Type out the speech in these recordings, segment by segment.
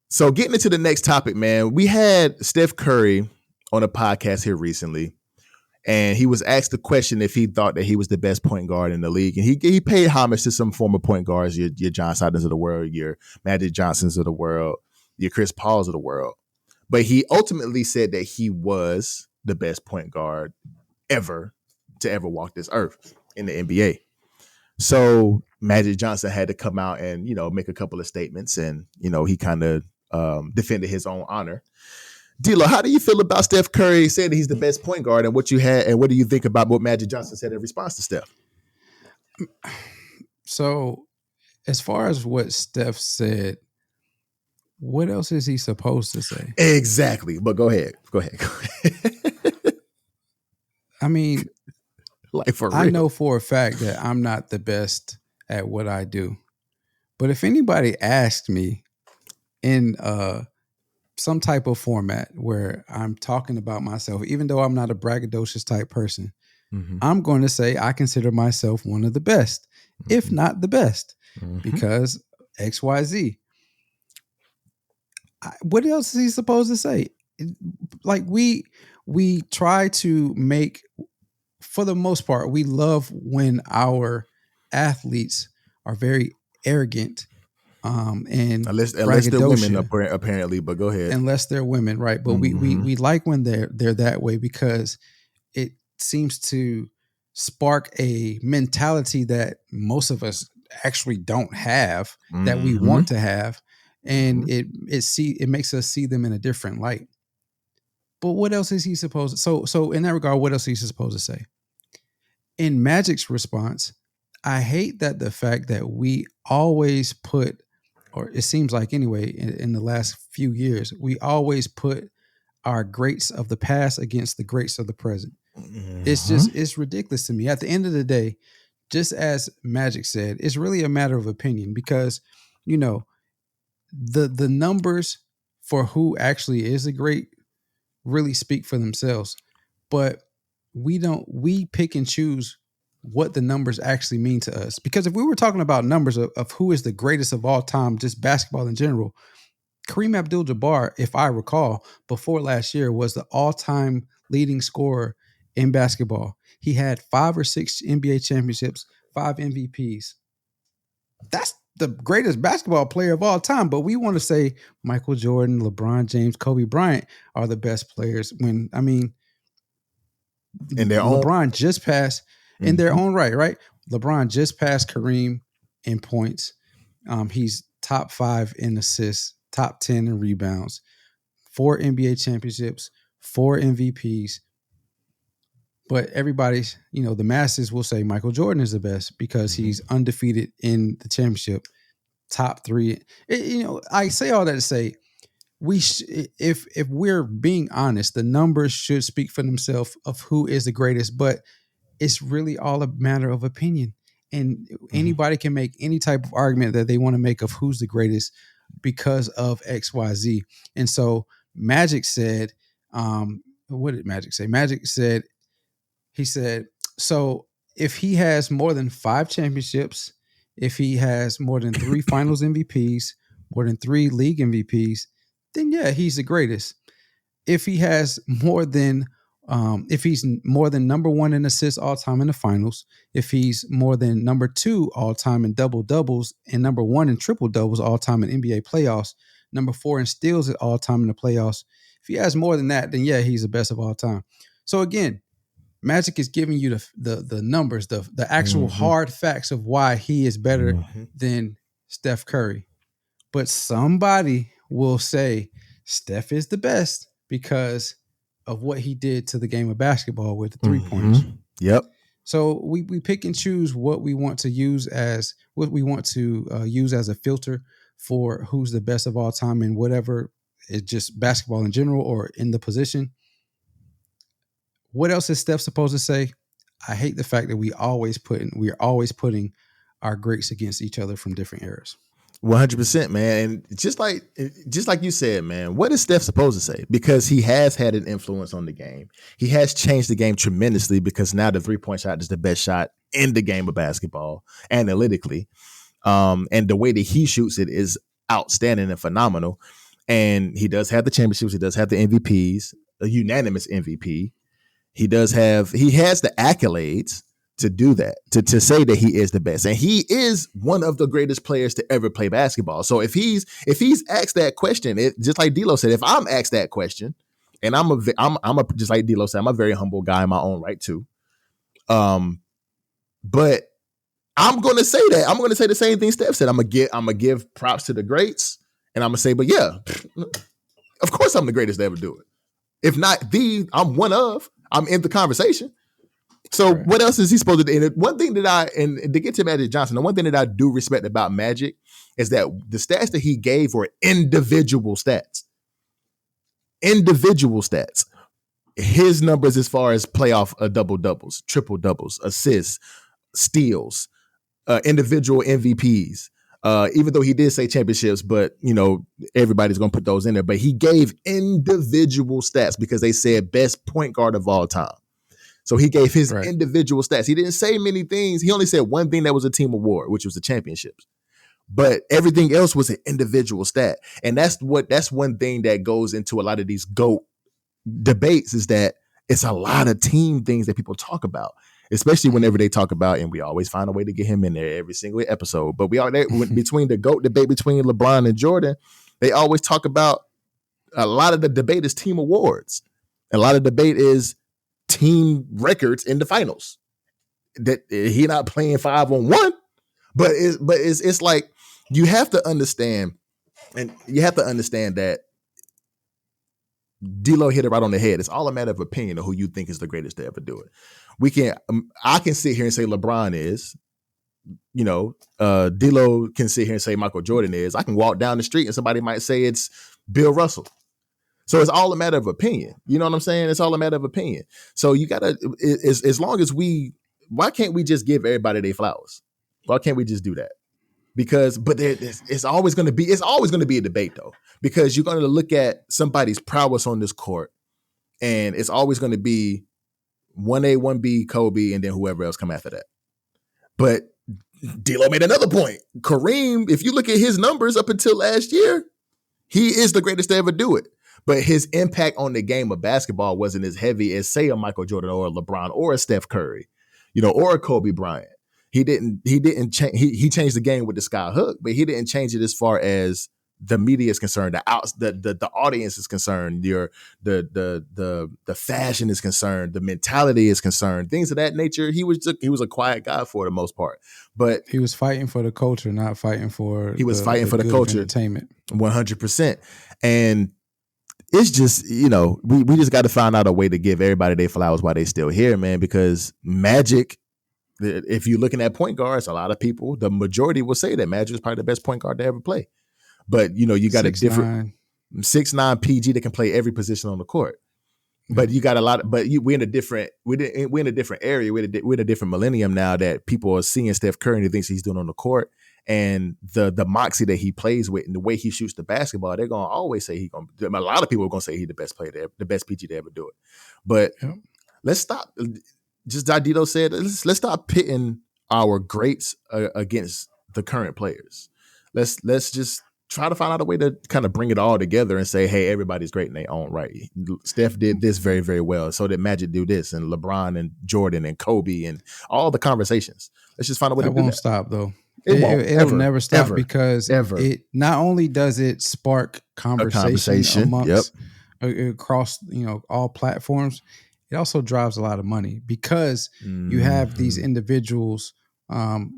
So getting into the next topic, man, we had Steph Curry on a podcast here recently, and he was asked the question if he thought that he was the best point guard in the league. And he paid homage to some former point guards, your John Stocktons of the world, your Magic Johnsons of the world, your Chris Pauls of the world. But he ultimately said that he was the best point guard ever to ever walk this earth in the NBA. So Magic Johnson had to come out and, make a couple of statements, and, he kind of defended his own honor. D-Lo, how do you feel about Steph Curry saying that he's the best point guard, and what do you think about what Magic Johnson said in response to Steph? So as far as what Steph said, what else is he supposed to say? Exactly. But go ahead. I mean, like for real. I know for a fact that I'm not the best at what I do. But if anybody asked me in some type of format where I'm talking about myself, even though I'm not a braggadocious type person, I'm going to say I consider myself one of the best, if not the best, because XYZ. What else is he supposed to say? Like we try to make, for the most part, we love when our athletes are very arrogant, and unless they're women apparently, but go ahead. Unless they're women, right? But we like when they're that way, because it seems to spark a mentality that most of us actually don't have, that we want to have, and it makes us see them in a different light. But what else is he supposed to? So in that regard, what else is he supposed to say? In Magic's response, I hate that the fact that we always put, or it seems like anyway, in the last few years, we always put our greats of the past against the greats of the present. It's ridiculous to me. At the end of the day, just as Magic said, it's really a matter of opinion, because, the numbers for who actually is a great really speak for themselves. But we pick and choose what the numbers actually mean to us. Because if we were talking about numbers of who is the greatest of all time, just basketball in general, Kareem Abdul-Jabbar, if I recall, before last year was the all-time leading scorer in basketball. He had 5 or 6 NBA championships, 5 MVPs. That's the greatest basketball player of all time. But we want to say Michael Jordan, LeBron James, Kobe Bryant are the best players, when, I mean, LeBron just passed in their own right? LeBron just passed Kareem in points. He's top 5 in assists, top 10 in rebounds, 4 NBA championships, 4 MVPs. But everybody's, the masses will say Michael Jordan is the best because he's undefeated in the championship, top 3. I say all that to say, if we're being honest, the numbers should speak for themselves of who is the greatest, but it's really all a matter of opinion, and anybody can make any type of argument that they want to make of who's the greatest because of XYZ. And so Magic said, what did Magic say? He said, so if he has more than 5 championships, if he has more than 3 finals MVPs, more than 3 league MVPs, then yeah, he's the greatest. If he has more than, if he's more than number 1 in assists all time in the finals, if he's more than number 2 all time in double doubles, and number 1 in triple doubles all time in NBA playoffs, number 4 in steals at all time in the playoffs, if he has more than that, then yeah, he's the best of all time. So again, Magic is giving you the numbers, the actual hard facts of why he is better than Steph Curry. But somebody will say Steph is the best because of what he did to the game of basketball with the 3-pointers. Yep. So we pick and choose what we want to use as a filter for who's the best of all time in whatever, it's just basketball in general or in the position. What else is Steph supposed to say? I hate the fact that we're always putting our greats against each other from different eras. 100%, man. And just like you said, man, what is Steph supposed to say? Because he has had an influence on the game. He has changed the game tremendously because now the 3-point shot is the best shot in the game of basketball analytically. And the way that he shoots it is outstanding and phenomenal. And he does have the championships. He does have the MVPs, a unanimous MVP. He has the accolades to do that, to say that he is the best. And he is one of the greatest players to ever play basketball. So if he's asked that question, just like D'Lo said, if I'm asked that question, and I'm just like D'Lo said, I'm a very humble guy in my own right too. But I'm going to say that. I'm going to say the same thing Steph said. I'm going to give props to the greats, and I'm going to say, but yeah, of course I'm the greatest to ever do it. If not I'm one of. I'm in the conversation. So right. What else is he supposed to do? And one thing that to get to Magic Johnson, the one thing that I do respect about Magic is that the stats that he gave were individual stats. Individual stats. His numbers as far as playoff double-doubles, triple-doubles, assists, steals, individual MVPs. Even though he did say championships, but everybody's going to put those in there. But he gave individual stats because they said best point guard of all time. So he gave his individual stats. He didn't say many things. He only said one thing that was a team award, which was the championships. But everything else was an individual stat. And that's one thing that goes into a lot of these GOAT debates, is that it's a lot of team things that people talk about, especially whenever they talk about, and we always find a way to get him in there every single episode. But we are there between the GOAT debate between LeBron and Jordan. They always talk about, a lot of the debate is team awards. A lot of debate is team records in the finals. That he not playing 5-on-1, but it's like, you have to understand that D'Lo hit it right on the head. It's all a matter of opinion of who you think is the greatest to ever do it. I can sit here and say LeBron is, D'Lo can sit here and say Michael Jordan is. I can walk down the street and somebody might say it's Bill Russell. So it's all a matter of opinion. You know what I'm saying? It's all a matter of opinion. So you gotta, as long as why can't we just give everybody their flowers? Why can't we just do that? But it's always going to be a debate though, because you're going to look at somebody's prowess on this court, and it's always going to be 1A, 1B, Kobe, and then whoever else come after that. But D'Lo made another point. Kareem, if you look at his numbers up until last year, he is the greatest to ever do it. But his impact on the game of basketball wasn't as heavy as, say, a Michael Jordan or a LeBron or a Steph Curry, or a Kobe Bryant. He changed the game with the sky hook, but he didn't change it as far as the media is concerned, the audience is concerned, the fashion is concerned, the mentality is concerned, things of that nature. He was a quiet guy for the most part, but he was fighting for the culture, not fighting for. He was fighting for the culture, entertainment, 100%. And it's just, we just got to find out a way to give everybody their flowers while they still here, man. Because Magic, if you're looking at point guards, a lot of people, the majority will say that Magic is probably the best point guard to ever play. But you got 6'9", a different 6'9" PG that can play every position on the court. But you got a lot. We're in a different area. We're in a different millennium now that people are seeing Steph Curry and the things he's doing on the court, and the moxie that he plays with and the way he shoots the basketball. They're gonna always say a lot of people are gonna say he's the best player, the best PG to ever do it. But let's stop. Just like Dito said, let's stop pitting our greats against the current players. Let's just try to find out a way to kind of bring it all together and say, hey, everybody's great in their own right. Steph did this very, very well. So did Magic do this, and LeBron and Jordan and Kobe and all the conversations. Let's just find a way to do that. It won't stop though. It'll never stop because it not only does it spark conversation amongst across all platforms, it also drives a lot of money because you have these individuals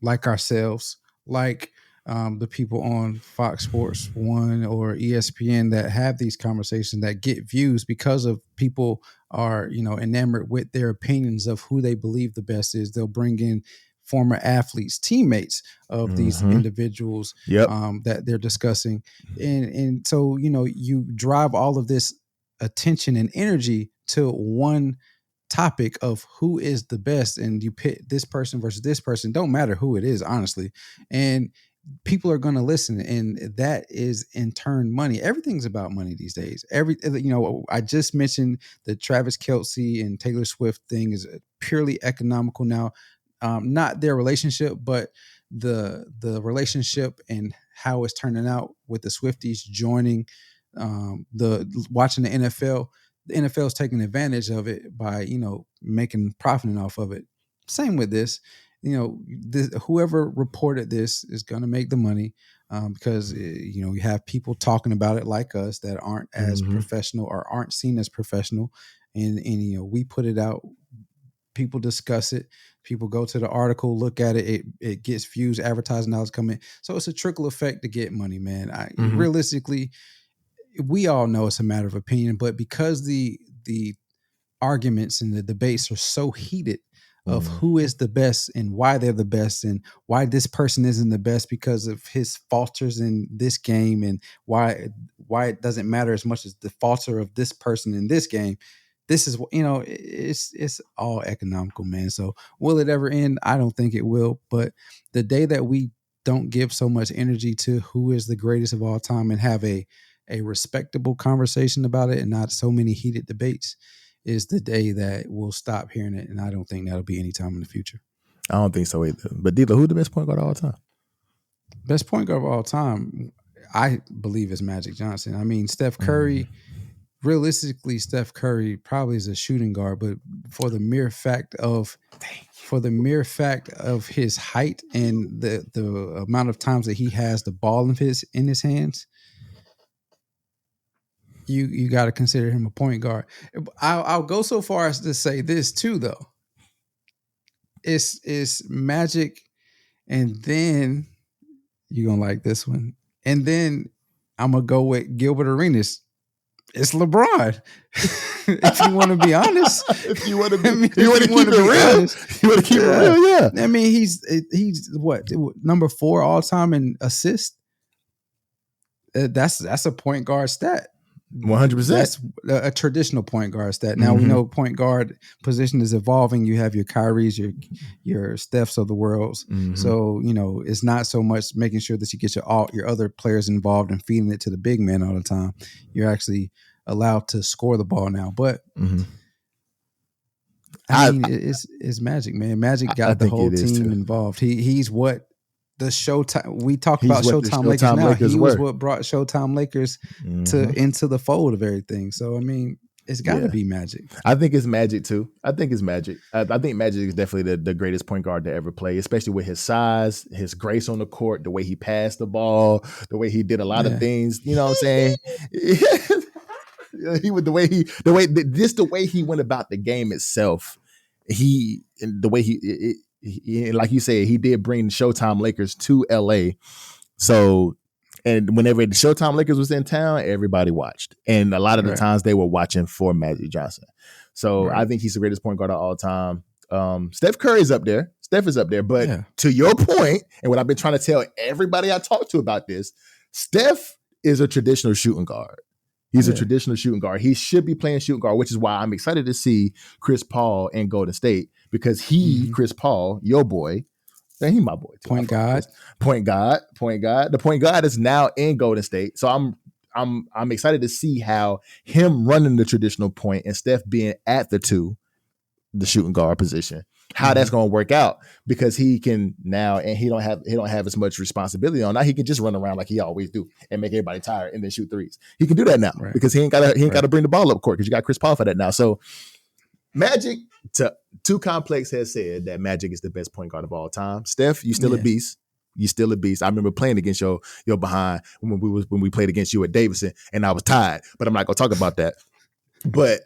like ourselves, like the people on Fox Sports 1 or ESPN that have these conversations that get views because of people are, enamored with their opinions of who they believe the best is. They'll bring in former athletes, teammates of these individuals that they're discussing. And so, you drive all of this attention and energy to one topic of who is the best, and you pit this person versus this person. Don't matter who it is, honestly. And people are going to listen, and that is in turn money. Everything's about money these days. I just mentioned the Travis Kelce and Taylor Swift thing is purely economical now. Not their relationship, but the relationship and how it's turning out with the Swifties joining watching the NFL. The NFL is taking advantage of it by making profiting off of it. Same with this. Whoever reported this is going to make the money because you have people talking about it like us that aren't as professional or aren't seen as professional, and we put it out. People discuss it. People go to the article, look at it. It gets views, advertising dollars come in. So it's a trickle effect to get money, man. Realistically, we all know it's a matter of opinion, but because the arguments and the debates are so heated of who is the best and why they're the best and why this person isn't the best because of his falters in this game and why it doesn't matter as much as the falter of this person in this game. This is, it's all economical, man. So will it ever end? I don't think it will. But the day that we don't give so much energy to who is the greatest of all time and have a respectable conversation about it and not so many heated debates is the day that we'll stop hearing it. And I don't think that'll be any time in the future. I don't think so either. But Dila, who's the best point guard of all time? Best point guard of all time, I believe, is Magic Johnson. I mean, Steph Curry, realistically, Steph Curry probably is a shooting guard, but for the mere fact of his height and the amount of times that he has the ball in his hands, you got to consider him a point guard. I'll go so far as to say this too, though. It's Magic, and then you're gonna like this one, and then I'm gonna go with Gilbert Arenas. It's LeBron. If you want to be honest, if you want to keep it real, yeah. I mean, he's what, number 4 all time in assists. That's a point guard stat. 100%. That's a traditional point guard stat. Now we know point guard position is evolving. You have your Kyries, your Stephs of the worlds. So it's not so much making sure that you get your other players involved and feeding it to the big man all the time. You're actually allowed to score the ball now. But I mean, it's Magic, man. Magic got the whole team involved. He's what the Showtime, we talk about Showtime Lakers now. He was what brought Showtime Lakers into the fold of everything. So I mean, it's got to be Magic. I think it's Magic too. I think Magic is definitely the greatest point guard to ever play, especially with his size, his grace on the court, the way he passed the ball, the way he did a lot of things. You know what I'm saying? The way he went about the game itself. He, like you said, he did bring Showtime Lakers to LA. So, and whenever the Showtime Lakers was in town, everybody watched. And a lot of the times they were watching for Magic Johnson. So I think he's the greatest point guard of all time. Steph Curry is up there. Steph is up there. But to your point, and what I've been trying to tell everybody I talk to about this, Steph is a traditional shooting guard. He's a traditional shooting guard. He should be playing shooting guard, which is why I'm excited to see Chris Paul in Golden State, because Chris Paul, your boy, he my boy too. Point guard. The point guard is now in Golden State. So I'm excited to see how him running the traditional point and Steph being at the shooting guard position, how that's going to work out, because he can now, and he don't have as much responsibility on. Now he can just run around like he always do and make everybody tired and then shoot threes. He can do that now because he ain't got to bring the ball up court, because you got Chris Paul for that now. So Magic, Too Complex has said that Magic is the best point guard of all time. Steph, you still a beast. You still a beast. I remember playing against your behind when we played against you at Davidson, and I was tired, but I'm not gonna talk about that. But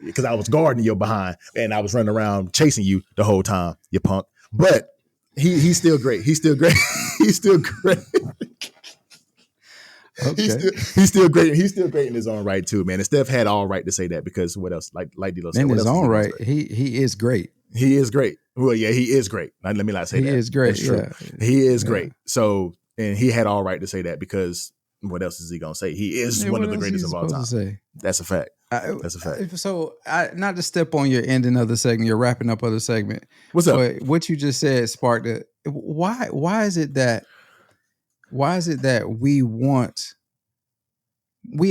because I was guarding your behind and I was running around chasing you the whole time, you punk. But he's still great. He's still great. He's still great. Okay. He's still great. He's still great in his own right too, man. And Steph had all right to say that, because what else? Like D'Lo said, in his own right, he is great. He is great. Well, yeah, he is great. Let me not say that. He is great. That's true. Yeah. He is great. So, and he had all right to say that, because what else is he gonna say? He is one of the greatest of all time. That's a fact. That's a fact. So, not to step on your ending of the segment, you're wrapping up of the segment. What's up? But what you just said sparked it. Why is it that we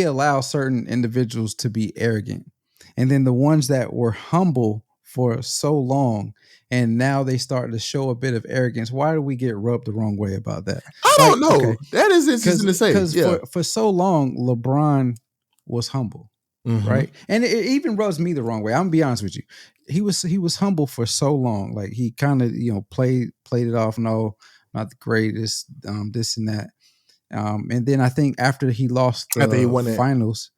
allow certain individuals to be arrogant, and then the ones that were humble for so long, and now they start to show a bit of arrogance. Why do we get rubbed the wrong way about that? I don't know. Okay. That is interesting to say. Because for so long, LeBron was humble, right? And it even rubs me the wrong way. I'm gonna be honest with you. He was humble for so long. Like he kind of played it off. No, not the greatest. This and that. And then I think after he lost the finals.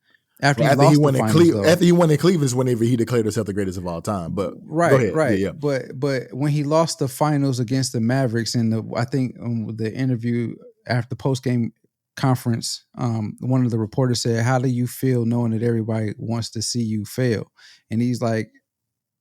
After he won in Cleveland is whenever he declared himself the greatest of all time. But right. Yeah. But when he lost the finals against the Mavericks, and I think the interview after the post game conference, one of the reporters said, "How do you feel knowing that everybody wants to see you fail?" And he's like,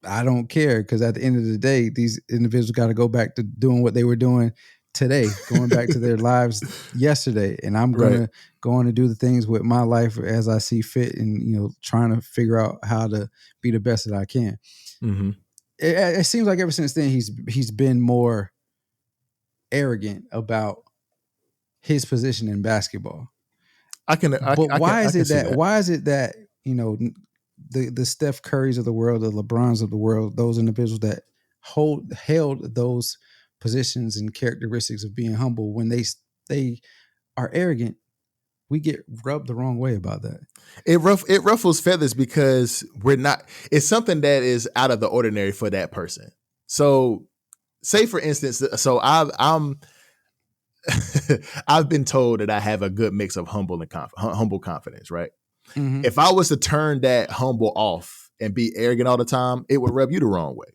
"I don't care, because at the end of the day, these individuals got to go back to doing what they were doing today, going back to their lives yesterday, and I'm gonna go on and do the things with my life as I see fit, and trying to figure out how to be the best that I can." It seems like ever since then he's been more arrogant about his position in basketball. Why is it that the Steph Currys of the world, the LeBrons of the world, those individuals that held those positions and characteristics of being humble, when they are arrogant, we get rubbed the wrong way about that. It ruffles feathers because it's something that is out of the ordinary for that person. So say for instance, I've been told that I have a good mix of humble confidence, right? If I was to turn that humble off and be arrogant all the time, it would rub you the wrong way,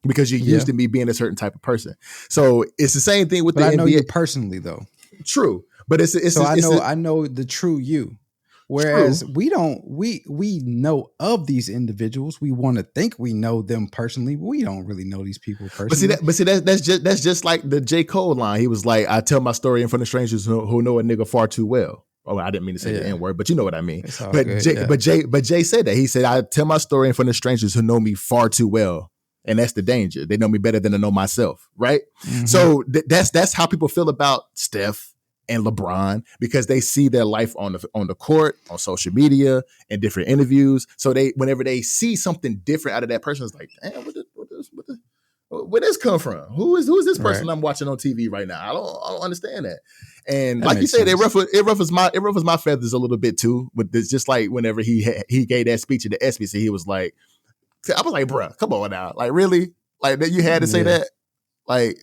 because you're used to me being a certain type of person. So it's the same thing with the NBA. I know you personally, though. True, but I know the true you. Whereas we know of these individuals. We want to think we know them personally, but we don't really know these people personally. But see that's just like the J. Cole line. He was like, "I tell my story in front of strangers who know a nigga far too well." Oh, I didn't mean to say the N word, but you know what I mean. But Jay said that. He said, "I tell my story in front of strangers who know me far too well." And that's the danger. They know me better than I know myself, right? So that's how people feel about Steph and LeBron, because they see their life on the court, on social media, and different interviews. So whenever they see something different out of that person, it's like, damn, where this come from? Who is this person I'm watching on TV right now? I don't understand that. And that, like you said, it ruffles my feathers a little bit too. With this, just like whenever he gave that speech at the SBC, he was like, I was like, bruh, come on now. Like, really? Like, that you had to say that? Like,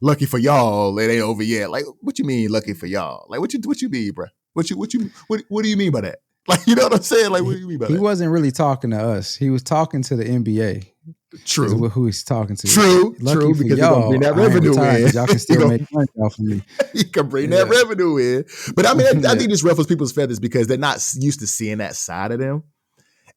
lucky for y'all, it ain't over yet. Like, what you mean lucky for y'all? Like, what you mean, bruh? What do you mean by that? Like, you know what I'm saying? Like, what do you mean by that? He wasn't really talking to us. He was talking to the NBA. True. Who he's talking to. True, because y'all bring that revenue in. Y'all can still make money off of me. You can bring that revenue in. But I mean, I think this ruffles people's feathers because they're not used to seeing that side of them.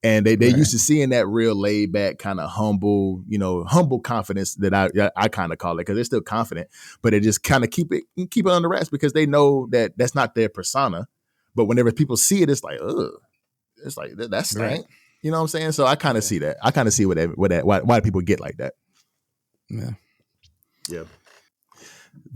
And they used to seeing that real laid back, kind of humble, humble confidence that I kind of call it, because they're still confident, but they just kind of keep it on the rest because they know that that's not their persona. But whenever people see it, it's like, ugh, it's like that's stank. Right. You know what I'm saying? So I kind of see that. I kind of see why people get like that. Yeah. Yeah.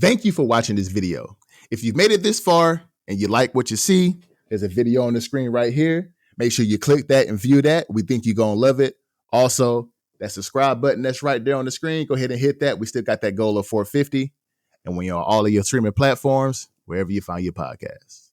Thank you for watching this video. If you've made it this far and you like what you see, there's a video on the screen right here. Make sure you click that and view that. We think you're going to love it. Also, that subscribe button that's right there on the screen, go ahead and hit that. We still got that goal of 450. And when you're on all of your streaming platforms, wherever you find your podcasts.